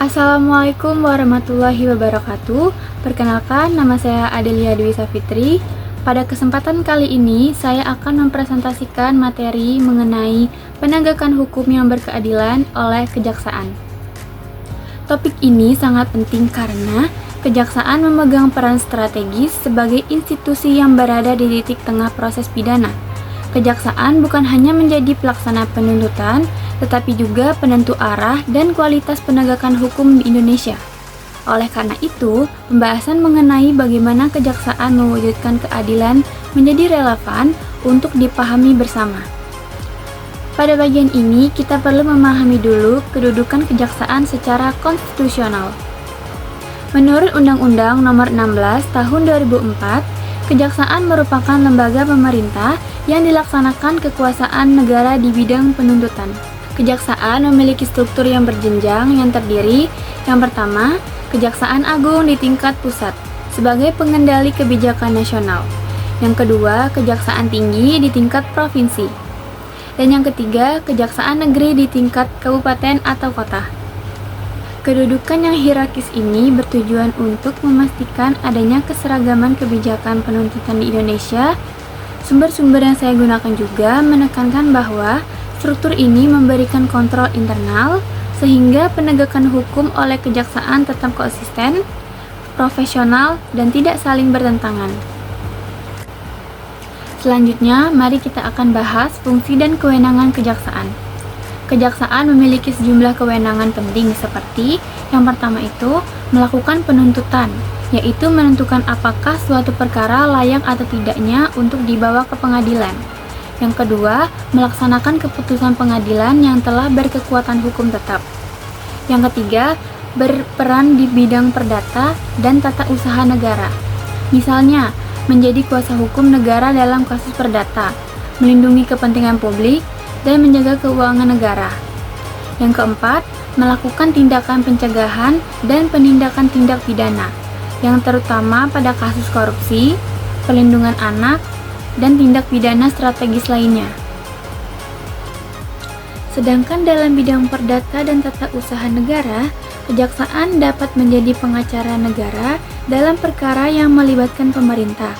Assalamualaikum warahmatullahi wabarakatuh. Perkenalkan, nama saya Adelia Dwi Safitri. Pada kesempatan kali ini, saya akan mempresentasikan materi mengenai penegakan hukum yang berkeadilan oleh kejaksaan. Topik ini sangat penting karena kejaksaan memegang peran strategis sebagai institusi yang berada di titik tengah proses pidana. Kejaksaan bukan hanya menjadi pelaksana penuntutan, tetapi juga penentu arah dan kualitas penegakan hukum di Indonesia. Oleh karena itu, pembahasan mengenai bagaimana kejaksaan mewujudkan keadilan menjadi relevan untuk dipahami bersama. Pada bagian ini, kita perlu memahami dulu kedudukan kejaksaan secara konstitusional. Menurut Undang-Undang Nomor 16 Tahun 2004, kejaksaan merupakan lembaga pemerintah yang dilaksanakan kekuasaan negara di bidang penuntutan. Kejaksaan memiliki struktur yang berjenjang yang terdiri, yang pertama, Kejaksaan Agung di tingkat pusat sebagai pengendali kebijakan nasional. Yang kedua, Kejaksaan Tinggi di tingkat provinsi. Dan yang ketiga, Kejaksaan Negeri di tingkat kabupaten atau kota. Kedudukan yang hierarkis ini bertujuan untuk memastikan adanya keseragaman kebijakan penuntutan di Indonesia. Sumber-sumber yang saya gunakan juga menekankan bahwa struktur ini memberikan kontrol internal sehingga penegakan hukum oleh kejaksaan tetap konsisten, profesional, dan tidak saling bertentangan. Selanjutnya, mari kita akan bahas fungsi dan kewenangan kejaksaan. Kejaksaan memiliki sejumlah kewenangan penting seperti yang pertama itu melakukan penuntutan, yaitu menentukan apakah suatu perkara layak atau tidaknya untuk dibawa ke pengadilan. Yang kedua, melaksanakan keputusan pengadilan yang telah berkekuatan hukum tetap. Yang ketiga, berperan di bidang perdata dan tata usaha negara. Misalnya, menjadi kuasa hukum negara dalam kasus perdata, melindungi kepentingan publik, dan menjaga keuangan negara. Yang keempat, melakukan tindakan pencegahan dan penindakan tindak pidana, yang terutama pada kasus korupsi, perlindungan anak, dan tindak pidana strategis lainnya. Sedangkan dalam bidang perdata dan tata usaha negara, kejaksaan dapat menjadi pengacara negara dalam perkara yang melibatkan pemerintah,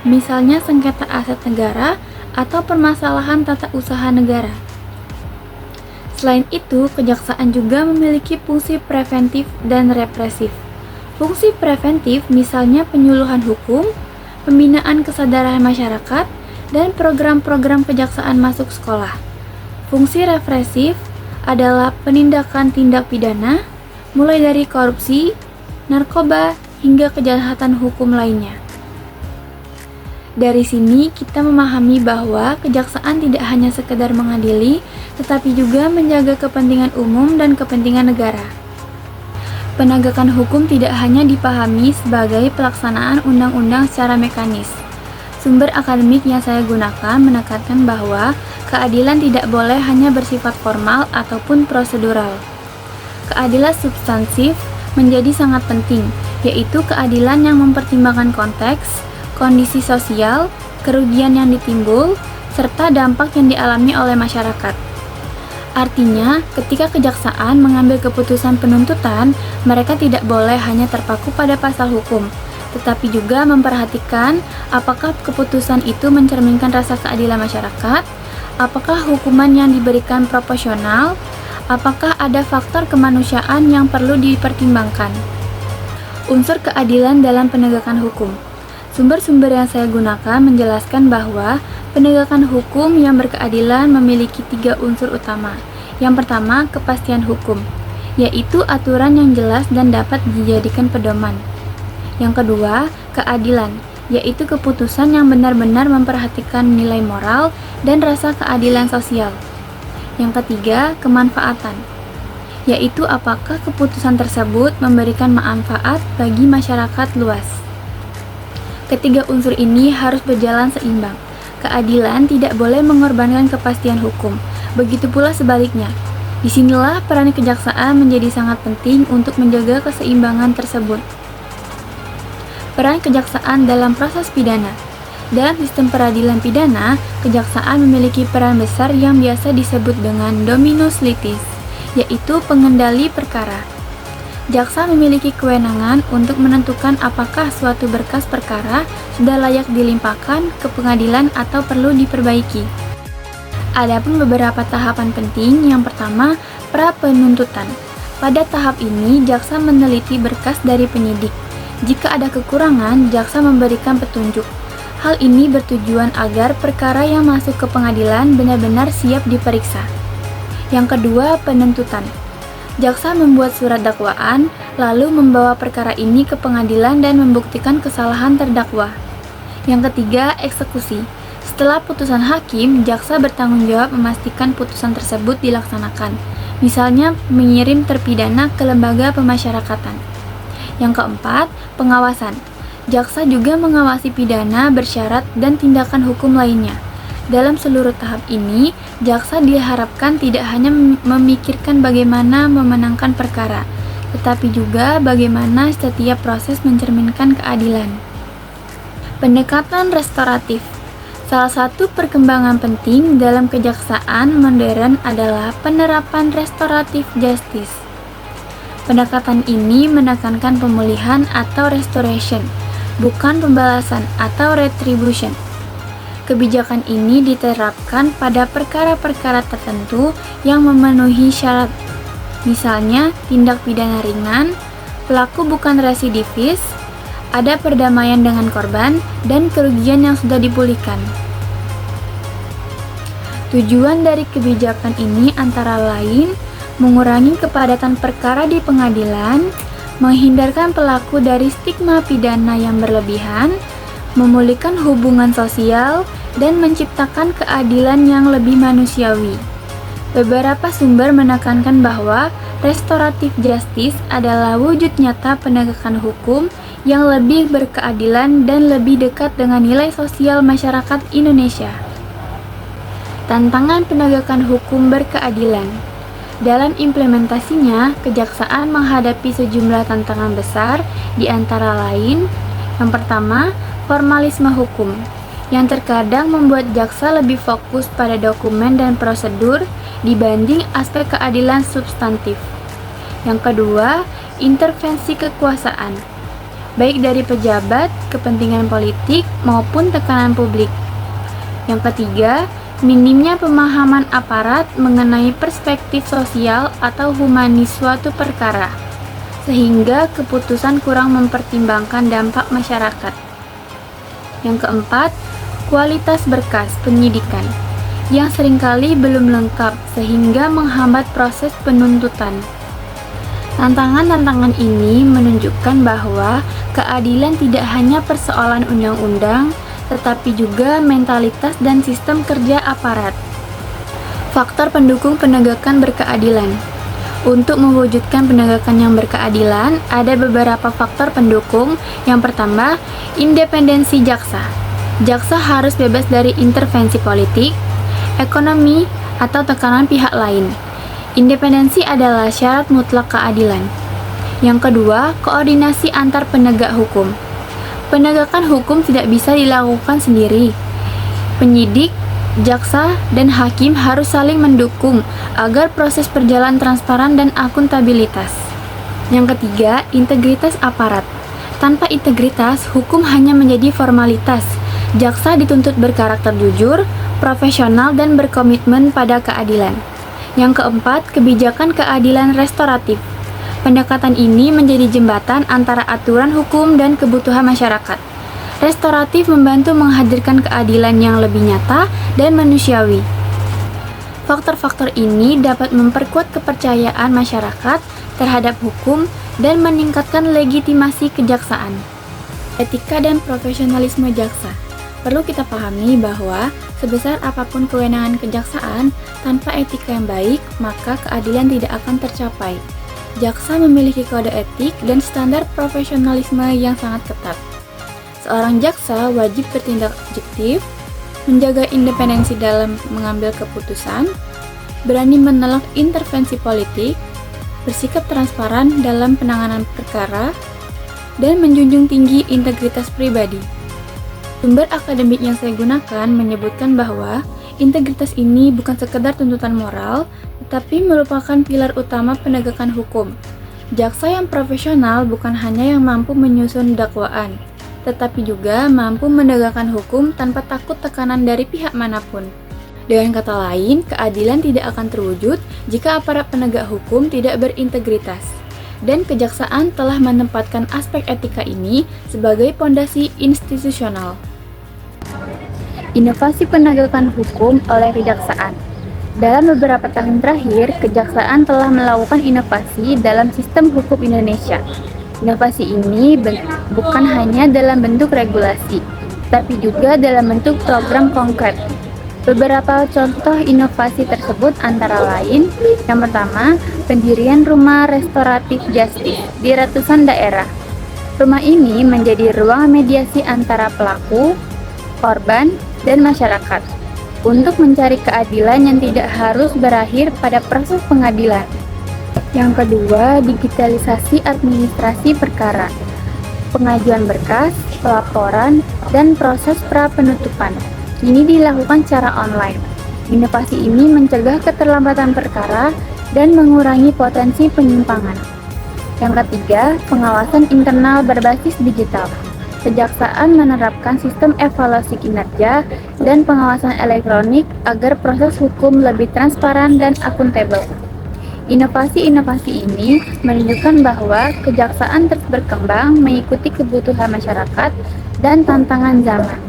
misalnya sengketa aset negara atau permasalahan tata usaha negara. Selain itu, kejaksaan juga memiliki fungsi preventif dan represif. Fungsi preventif misalnya penyuluhan hukum, pembinaan kesadaran masyarakat, dan program-program kejaksaan masuk sekolah. Fungsi represif adalah penindakan tindak pidana, mulai dari korupsi, narkoba, hingga kejahatan hukum lainnya. Dari sini kita memahami bahwa kejaksaan tidak hanya sekedar mengadili, tetapi juga menjaga kepentingan umum dan kepentingan negara. Penegakan hukum tidak hanya dipahami sebagai pelaksanaan undang-undang secara mekanis. Sumber akademik yang saya gunakan menekankan bahwa keadilan tidak boleh hanya bersifat formal ataupun prosedural. Keadilan substansif menjadi sangat penting, yaitu keadilan yang mempertimbangkan konteks, kondisi sosial, kerugian yang ditimbul, serta dampak yang dialami oleh masyarakat. Artinya, ketika kejaksaan mengambil keputusan penuntutan, mereka tidak boleh hanya terpaku pada pasal hukum, tetapi juga memperhatikan apakah keputusan itu mencerminkan rasa keadilan masyarakat, apakah hukuman yang diberikan proporsional, apakah ada faktor kemanusiaan yang perlu dipertimbangkan. Unsur keadilan dalam penegakan hukum. Sumber-sumber yang saya gunakan menjelaskan bahwa penegakan hukum yang berkeadilan memiliki 3 unsur utama. Yang pertama, kepastian hukum, yaitu aturan yang jelas dan dapat dijadikan pedoman. Yang kedua, keadilan, yaitu keputusan yang benar-benar memperhatikan nilai moral dan rasa keadilan sosial. Yang ketiga, kemanfaatan, yaitu apakah keputusan tersebut memberikan manfaat bagi masyarakat luas. Ketiga unsur ini harus berjalan seimbang. Keadilan tidak boleh mengorbankan kepastian hukum. Begitu pula sebaliknya. Disinilah peran kejaksaan menjadi sangat penting untuk menjaga keseimbangan tersebut. Peran kejaksaan dalam proses pidana. Dalam sistem peradilan pidana, kejaksaan memiliki peran besar yang biasa disebut dengan dominus litis, yaitu pengendali perkara. Jaksa memiliki kewenangan untuk menentukan apakah suatu berkas perkara sudah layak dilimpahkan ke pengadilan atau perlu diperbaiki. Adapun beberapa tahapan penting. Yang pertama, pra-penuntutan. Pada tahap ini, jaksa meneliti berkas dari penyidik. Jika ada kekurangan, jaksa memberikan petunjuk. Hal ini bertujuan agar perkara yang masuk ke pengadilan benar-benar siap diperiksa. Yang kedua, penuntutan. Jaksa membuat surat dakwaan, lalu membawa perkara ini ke pengadilan dan membuktikan kesalahan terdakwa. Yang ketiga, eksekusi. Setelah putusan hakim, jaksa bertanggung jawab memastikan putusan tersebut dilaksanakan, misalnya mengirim terpidana ke lembaga pemasyarakatan. Yang keempat, pengawasan. Jaksa juga mengawasi pidana, bersyarat, dan tindakan hukum lainnya. Dalam seluruh tahap ini, jaksa diharapkan tidak hanya memikirkan bagaimana memenangkan perkara, tetapi juga bagaimana setiap proses mencerminkan keadilan. Pendekatan restoratif. Salah satu perkembangan penting dalam kejaksaan modern adalah penerapan restoratif justice. Pendekatan ini menekankan pemulihan atau restoration, bukan pembalasan atau retribution. Kebijakan ini diterapkan pada perkara-perkara tertentu yang memenuhi syarat. Misalnya, tindak pidana ringan, pelaku bukan residivis, ada perdamaian dengan korban, dan kerugian yang sudah dipulihkan. Tujuan dari kebijakan ini antara lain mengurangi kepadatan perkara di pengadilan, menghindarkan pelaku dari stigma pidana yang berlebihan, memulihkan hubungan sosial, dan menciptakan keadilan yang lebih manusiawi. Beberapa sumber menekankan bahwa restoratif justice adalah wujud nyata penegakan hukum yang lebih berkeadilan dan lebih dekat dengan nilai sosial masyarakat Indonesia. Tantangan penegakan hukum berkeadilan. Dalam implementasinya, kejaksaan menghadapi sejumlah tantangan besar, di antara lain, yang pertama, formalisme hukum, yang terkadang membuat jaksa lebih fokus pada dokumen dan prosedur dibanding aspek keadilan substantif. Yang kedua, intervensi kekuasaan, baik dari pejabat, kepentingan politik, maupun tekanan publik. Yang ketiga, minimnya pemahaman aparat mengenai perspektif sosial atau humanis suatu perkara, sehingga keputusan kurang mempertimbangkan dampak masyarakat. Yang keempat, kualitas berkas penyidikan yang seringkali belum lengkap sehingga menghambat proses penuntutan. Tantangan-tantangan ini menunjukkan bahwa keadilan tidak hanya persoalan undang-undang, tetapi juga mentalitas dan sistem kerja aparat. Faktor pendukung penegakan berkeadilan. Untuk mewujudkan penegakan yang berkeadilan, ada beberapa faktor pendukung. Yang pertama, independensi jaksa. Jaksa harus bebas dari intervensi politik, ekonomi, atau tekanan pihak lain. Independensi adalah syarat mutlak keadilan. Yang kedua, koordinasi antar penegak hukum. Penegakan hukum tidak bisa dilakukan sendiri. Penyidik, jaksa, dan hakim harus saling mendukung agar proses berjalan transparan dan akuntabilitas. Yang ketiga, integritas aparat. Tanpa integritas, hukum hanya menjadi formalitas. Jaksa dituntut berkarakter jujur, profesional, dan berkomitmen pada keadilan. Yang keempat, kebijakan keadilan restoratif. Pendekatan ini menjadi jembatan antara aturan hukum dan kebutuhan masyarakat. Restoratif membantu menghadirkan keadilan yang lebih nyata dan manusiawi. Faktor-faktor ini dapat memperkuat kepercayaan masyarakat terhadap hukum dan meningkatkan legitimasi kejaksaan. Etika dan profesionalisme jaksa. Perlu kita pahami bahwa sebesar apapun kewenangan kejaksaan, tanpa etika yang baik, maka keadilan tidak akan tercapai. Jaksa memiliki kode etik dan standar profesionalisme yang sangat ketat. Seorang jaksa wajib bertindak objektif, menjaga independensi dalam mengambil keputusan, berani menolak intervensi politik, bersikap transparan dalam penanganan perkara, dan menjunjung tinggi integritas pribadi. Sumber akademik yang saya gunakan menyebutkan bahwa integritas ini bukan sekedar tuntutan moral, tetapi merupakan pilar utama penegakan hukum. Jaksa yang profesional bukan hanya yang mampu menyusun dakwaan, tetapi juga mampu menegakkan hukum tanpa takut tekanan dari pihak manapun. Dengan kata lain, keadilan tidak akan terwujud jika aparat penegak hukum tidak berintegritas. Dan kejaksaan telah menempatkan aspek etika ini sebagai pondasi institusional. Inovasi penegakan hukum oleh kejaksaan. Dalam beberapa tahun terakhir, kejaksaan telah melakukan inovasi dalam sistem hukum Indonesia. Inovasi ini bukan hanya dalam bentuk regulasi, tapi juga dalam bentuk program konkret. Beberapa contoh inovasi tersebut antara lain, yang pertama, pendirian Rumah Restoratif Justice di ratusan daerah. Rumah ini menjadi ruang mediasi antara pelaku, korban, dan masyarakat untuk mencari keadilan yang tidak harus berakhir pada proses pengadilan. Yang kedua, digitalisasi administrasi perkara, pengajuan berkas, pelaporan, dan proses pra-penutupan. Ini dilakukan secara online. Inovasi ini mencegah keterlambatan perkara dan mengurangi potensi penyimpangan. Yang ketiga, pengawasan internal berbasis digital. Kejaksaan menerapkan sistem evaluasi kinerja dan pengawasan elektronik agar proses hukum lebih transparan dan akuntabel. Inovasi-inovasi ini menunjukkan bahwa kejaksaan terus berkembang mengikuti kebutuhan masyarakat dan tantangan zaman.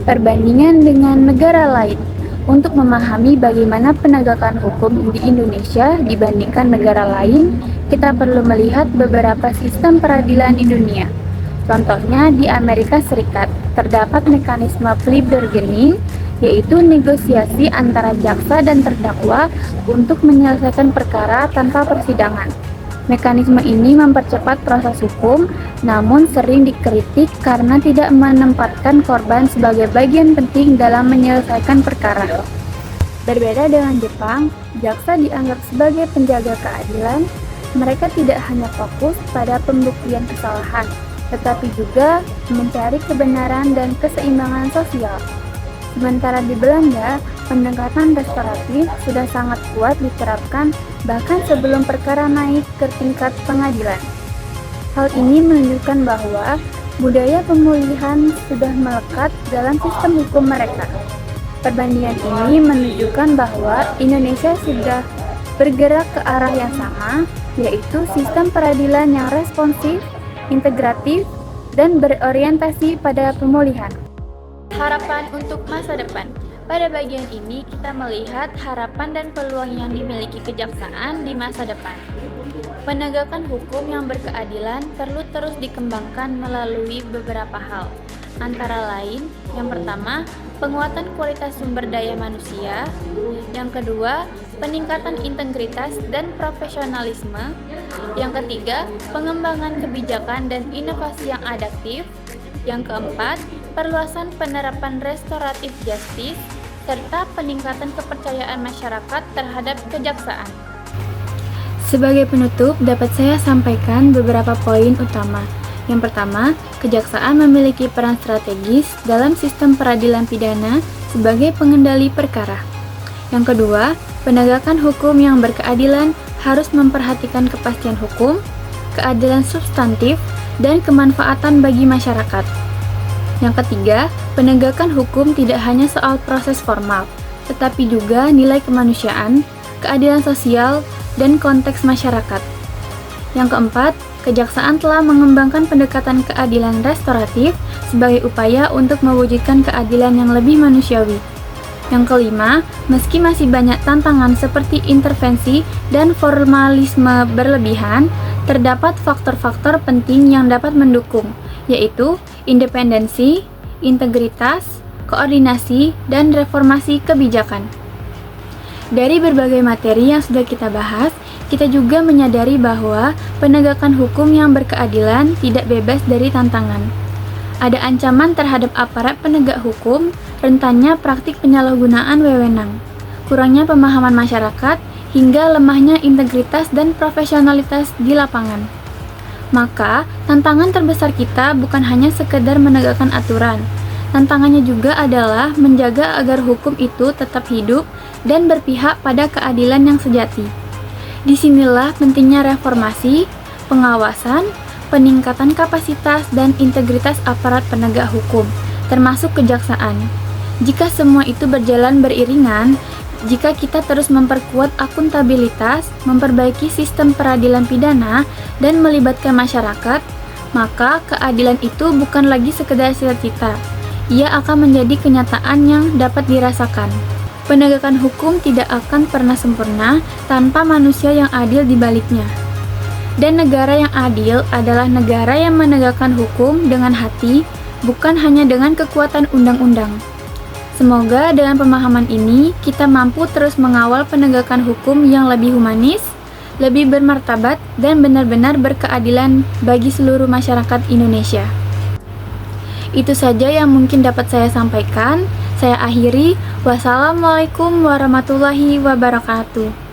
Perbandingan dengan negara lain. Untuk memahami bagaimana penegakan hukum di Indonesia dibandingkan negara lain, kita perlu melihat beberapa sistem peradilan di dunia. Contohnya di Amerika Serikat, terdapat mekanisme plea bargaining, yaitu negosiasi antara jaksa dan terdakwa untuk menyelesaikan perkara tanpa persidangan. Mekanisme ini mempercepat proses hukum, namun sering dikritik karena tidak menempatkan korban sebagai bagian penting dalam menyelesaikan perkara. Berbeda dengan Jepang, jaksa dianggap sebagai penjaga keadilan. Mereka tidak hanya fokus pada pembuktian kesalahan, tetapi juga mencari kebenaran dan keseimbangan sosial. Sementara di Belanda, pendekatan restoratif sudah sangat kuat diterapkan bahkan sebelum perkara naik ke tingkat pengadilan. Hal ini menunjukkan bahwa budaya pemulihan sudah melekat dalam sistem hukum mereka. Perbandingan ini menunjukkan bahwa Indonesia sudah bergerak ke arah yang sama, yaitu sistem peradilan yang responsif, integratif, dan berorientasi pada pemulihan. Harapan untuk masa depan. Pada bagian ini kita melihat harapan dan peluang yang dimiliki kejaksaan di masa depan. Penegakan hukum yang berkeadilan perlu terus dikembangkan melalui beberapa hal. Antara lain, yang pertama, penguatan kualitas sumber daya manusia. Yang kedua, peningkatan integritas dan profesionalisme. Yang ketiga, pengembangan kebijakan dan inovasi yang adaptif. Yang keempat, perluasan penerapan restoratif justice, serta peningkatan kepercayaan masyarakat terhadap kejaksaan. Sebagai penutup, dapat saya sampaikan beberapa poin utama. Yang pertama, kejaksaan memiliki peran strategis dalam sistem peradilan pidana sebagai pengendali perkara. Yang kedua, penegakan hukum yang berkeadilan harus memperhatikan kepastian hukum, keadilan substantif, dan kemanfaatan bagi masyarakat. Yang ketiga, penegakan hukum tidak hanya soal proses formal, tetapi juga nilai kemanusiaan, keadilan sosial, dan konteks masyarakat. Yang keempat, kejaksaan telah mengembangkan pendekatan keadilan restoratif sebagai upaya untuk mewujudkan keadilan yang lebih manusiawi. Yang kelima, meski masih banyak tantangan seperti intervensi dan formalisme berlebihan, terdapat faktor-faktor penting yang dapat mendukung, yaitu independensi, integritas, koordinasi, dan reformasi kebijakan. Dari berbagai materi yang sudah kita bahas, kita juga menyadari bahwa penegakan hukum yang berkeadilan tidak bebas dari tantangan. Ada ancaman terhadap aparat penegak hukum, rentannya praktik penyalahgunaan wewenang, kurangnya pemahaman masyarakat, hingga lemahnya integritas dan profesionalitas di lapangan. Maka, tantangan terbesar kita bukan hanya sekedar menegakkan aturan. Tantangannya juga adalah menjaga agar hukum itu tetap hidup dan berpihak pada keadilan yang sejati. Disinilah pentingnya reformasi, pengawasan, peningkatan kapasitas dan integritas aparat penegak hukum, termasuk kejaksaan. Jika semua itu berjalan beriringan, jika kita terus memperkuat akuntabilitas, memperbaiki sistem peradilan pidana, dan melibatkan masyarakat, maka keadilan itu bukan lagi sekedar cita-cita. Ia akan menjadi kenyataan yang dapat dirasakan. Penegakan hukum tidak akan pernah sempurna tanpa manusia yang adil di baliknya. Dan negara yang adil adalah negara yang menegakkan hukum dengan hati, bukan hanya dengan kekuatan undang-undang. Semoga dengan pemahaman ini, kita mampu terus mengawal penegakan hukum yang lebih humanis, lebih bermartabat, dan benar-benar berkeadilan bagi seluruh masyarakat Indonesia. Itu saja yang mungkin dapat saya sampaikan. Saya akhiri. Wassalamualaikum warahmatullahi wabarakatuh.